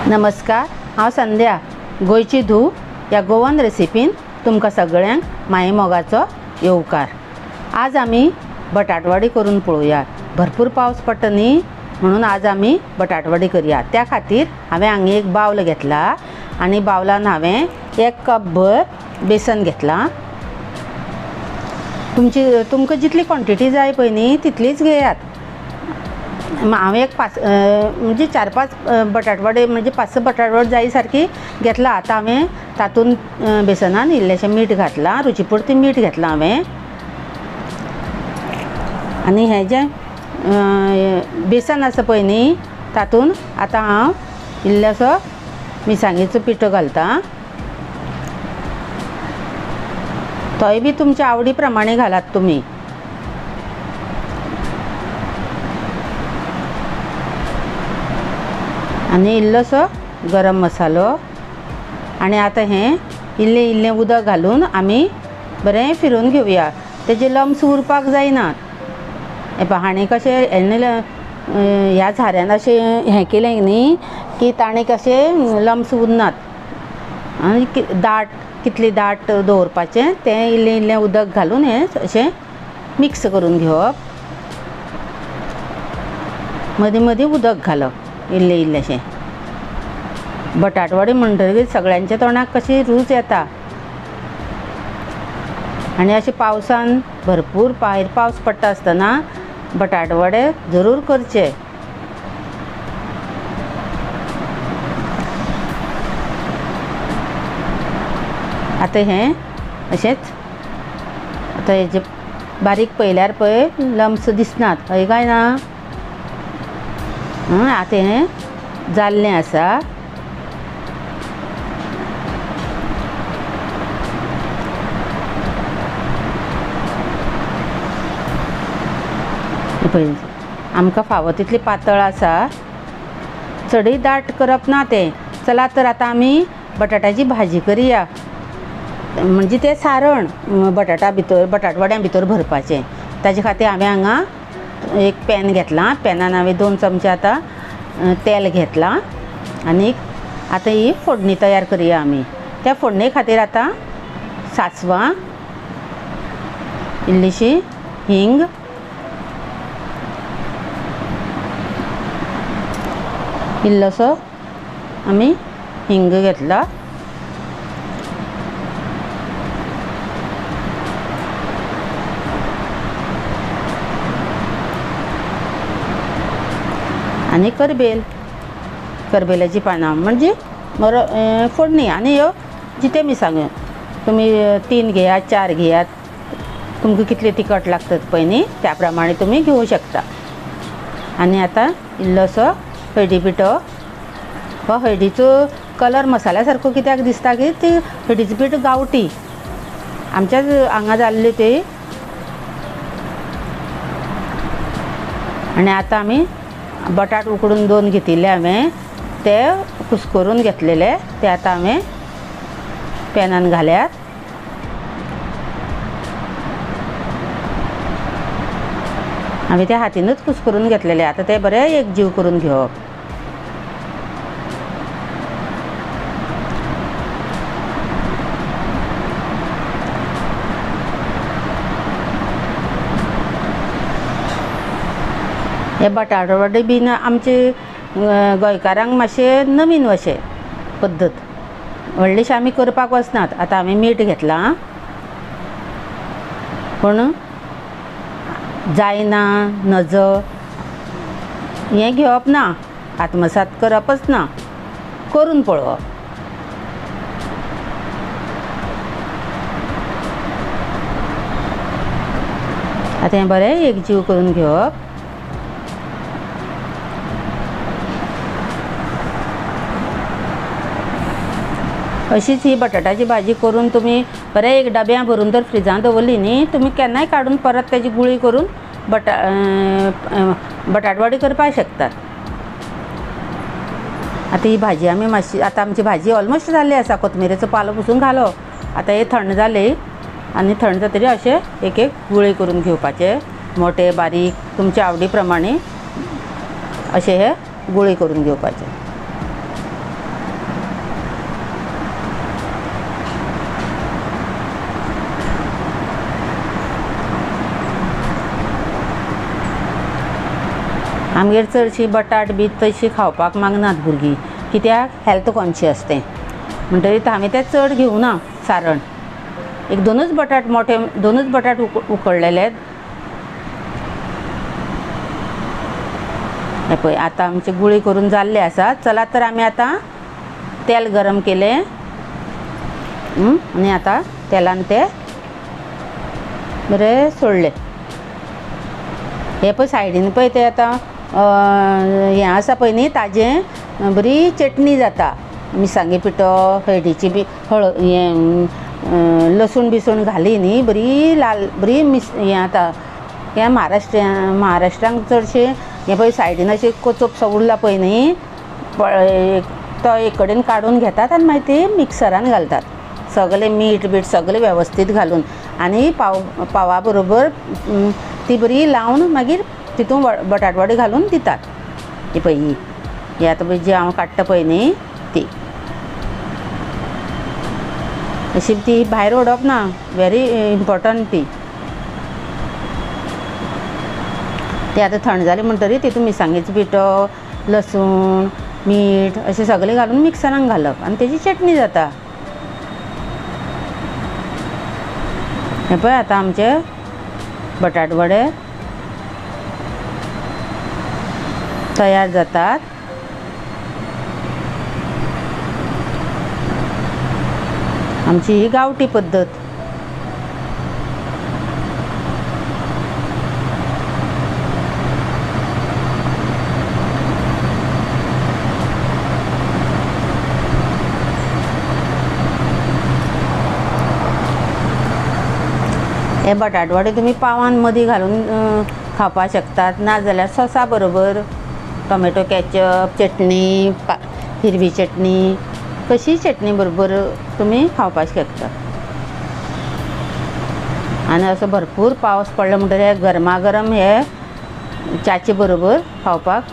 नमस्कार, हांव संध्या गोंयची धूव या गोवन रेसिपीन तुमकां सगळ्यांक माये मोगाचो येवकार। आज आमी बटाटवडी करून पळोवया। भरपूर पावस पडटा न्ही, म्हणून आज आमी बटाटवडी करया। त्या खातीर हांवें हांगा एक बावल घेतला आनी बावलान हांवें 1 कप भर बेसन घेतला। तुमकां जितली क्वॉन्टिटी जाय पळय न्ही तितलीच घेयात। हांवें एक 4-5 बटाटवडे म्हणजे 5-6 बटाटवडे जाय सारकी घेतला। आतां हांवें तातूंत बेसनान इल्लेशें मीठ घातलां, रुचीपुरती मीठ घेतलां हांवें। आनी हें जें बेसन आसा पळय न्ही तातूंत आतां हांव इल्लोसो मिरसांगेचो पिठो घालतां। तोय बी तुमच्या आवडी प्रमाणे घालात तुमी। आनी इल्लोसो गरम मसालो आनी आतां हें इल्लें इल्लें उदक घालून आमी बरें फिरून घेवया। तेजे लम्स उरपाक जायनात। हे पळय हांणी कशें ह्या झाऱ्यान अशें हें केलें न्ही की ताणें कशें लम्स उरनात। आनी कितली दाट दवरपाचें तें इल्लें इल्लें उदक घालून हें अशें मिक्स करून घेवप। मदीं मदीं उदक घालप इल्लें इल्लेशें। बटाटवडी म्हणटकीर सगळ्यांच्या तोंडाक कशी रूच येता। आनी अशें पावसान भरपूर भायर पावस पडटा आसतना बटाटवडे जरूर करचे। आतां हें अशेंच आतां हेजे बारीक पयल्यार पळय लम्स दिसनात, हय काय ना। आतां हें जाल्लें आसा। पळय आमकां फावो तितली पातळ आसा, चडय दाट करप ना तें। चला तर आतां आमी बटाट्याची भाजी करया। म्हणजे तें सारण बटाटवड्यां भितर भरपाचें। ताजे खातीर हांवें हांगा एक पॅन घेतलां। पॅनान हांवें 2 चमचे आतां तेल घेतलां। आनी आतां ही फोडणी तयार करया आमी। त्या फोडणे खातीर आतां सासवां, इल्लीशी हिंग, इल्लोसो आमी हिंग घेतला। आनी करबेलाची पानां म्हणजे फोडणी। आनी ह्यो जिते मिरसांग्यो तुमी 3 घेयात, 4 घेयात, तुमकां कितले तिखट लागतात पळय न्ही त्या प्रमाणे तुमी घेवं शकता। आनी आतां इल्लोसो हळदी पिठो। हो हळदीचो कलर मसाल्या सारको कित्याक दिसता की ती हळदीचो पीठ गांवठी आमच्याच हांगा जाल्ली ती। आनी आतां आमी बटाट उकडून 2 घेतिल्ले हांवें, ते कुस्करून घेतलेले ते आतां हांवें पॅनान घाल्यात। हांवें ते हातीनूच कुस्करून घेतलेले। आतां ते बरें एकजीव करून घेवप। हे बटाटवडे बीन आमचे गोंयकारांक मातशे नवीन अशें पद्दत, व्हडलेशे आमी करपाक वचनात। आतां हांवें मीठ घेतलां, पूण जायना नज हें घेवप ना, आत्मसात करपच ना, करून पळोवप। आतां हें बरें एकजीव करून घेवप। अशीच ही बटाटाची भाजी करून तुमी बरें एक डब्यां भरून जर फ्रिजांत दवरली न्ही, तुमी केन्नाय काडून परत तेजी गुळी करून बटाटवडी करपाक शकतात। आतां ही भाजी आमी मातशी, आतां आमची भाजी ऑलमोस्ट जाल्ली आसा। कोथमिरेचो पालो पसून घालो। आतां हे थंड जाले आनी थंड जातकीर अशे एक गुळी करून घेवपाचे, मोठे बारीक तुमच्या आवडी प्रमाणे अशे हे गुळी करून घेवपाचे। आमगेर चडशी बटाट बी तशी खावपाक मागनात भुरगीं, कित्याक हेल्थ कॉन्शियस तें म्हणटरीत हांवें तें चड घेवना सारण. एक दोनूच बटाट मोठे दोनूच बटाट उकडलेले. हे पळय आतां आमचे गुळी करून जाल्ले आसा. चला तर आमी आतां तेल गरम केलें आनी आतां तेलान ते बरें सोडले. हे पळय सायडीन पळय ते आतां हें आसा पळय न्ही ताजें बरी चटणी जाता. मिरसांगे पिठो हळदीची बी हें लसूण बिसूण घाली न्ही बरी लाल बरी हें जाता. हें महाराष्ट्रांत चडशे हें पळय सायडीन अशें कोचोप उरला पळय न्ही तो एक कडेन काडून घेतात आनी मागीर ती मिक्सरान घालतात. सगळें मीठ बीठ सगळें वेवस्थीत घालून आनी पावा बरोबर ती बरी लावन मागीर तितून बटाट वडे घालून दितात. ही पळय ही आतां पळय जी हांव काडटा पळय न्ही ती अशी ती भायर उडोवप ना. व्हेरी इम्पॉर्टंट ती आतां थंड जाली म्हणटरी तितून मिरसांगेचो पिठो लसूण मीठ अशें सगळें घालून मिक्सरान घालप आनी तेजी चटणी जाता. हे पळय आतां आमचे बटाट वडे तयार जातात. आमची ही गांवठी पद्दत. हे बटाट वडे तुमी पावान मदीं घालून खावपाक शकतात. नाजाल्यार सॉसा बरोबर टोमॅटो कॅचअप चटणी हिरवी चटणी कशी चटणी बरोबर तुमी खावपाक शकता. आनी असो भरपूर पावस पडलो म्हणटकीर गरमा गरम हे च्याचे बरोबर खावपाक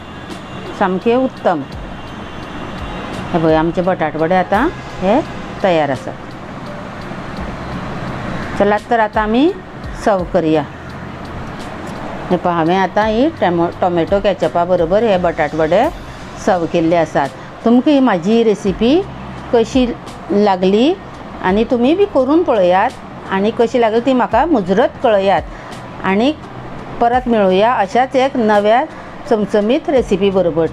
सामके उत्तम. हे पळय आमचे बटाट वडे आतां हे तयार आसा. चलात तर आतां आमी सर्व करुया. हे पळय हांवें आतां ही टोमॅटो कॅचअपा बरोबर हे बटाट वडे सर्व केल्ले आसात. तुमकां ही म्हाजी रेसिपी कशी लागली आनी तुमी बी करून पळयात आनी कशी लागली ती म्हाका मुजरत कळयात. आनी परत मेळुया अशाच एक नव्या चमचमीत रेसिपी बरोबर.